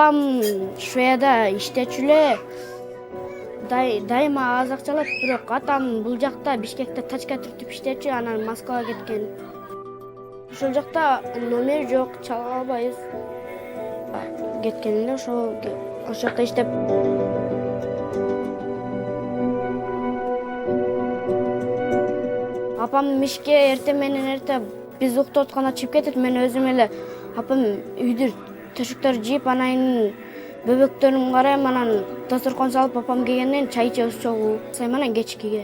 Апам Швецияда иштечү эле, дайыма аз акча алат, бирок атам бул жакта Бишкекте тачка түртүп иштечү, анан Москвага кеткен. Ошол жакта номер жок, чала албайбыз. Кеткен эле ошол жакта иштеп. Апамдын ишке эртең менен эрте биз уктап атканда чыгып кетет. Мен өзүм эле апам үйдү төшөктөрү жийип, анан бөбөктөрүмдү карайм, анан дасторкон салып, апам келгенден чай ичебиз чогуу. Анан кечкиге.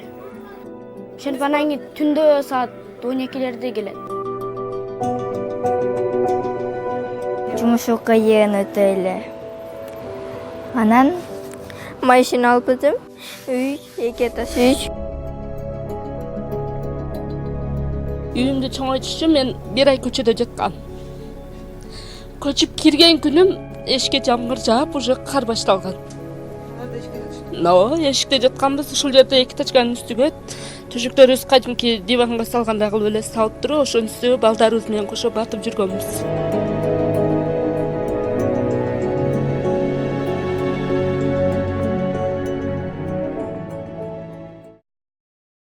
Ошентип анан кийин түндө саат 12-лерде келет. Жумушу кыйын өтө эле. Анан машина алып өтөм. Үй, 2 этаж үй. Үйүмдү чоңойтушчу мен 1 ай көчөдө жаткам. Көчүп кирген күнүм эшикке жамгыр жаап, уже кар башталган. Эшикте жатканбыз, ушул жерде 2 тачканын үстүгө төшөктөрүбүз кадимки диванга салгандай кылып эле салып туруп, ошонун үстүгө балдарыбыз менен кошо батып жүргөнбүз.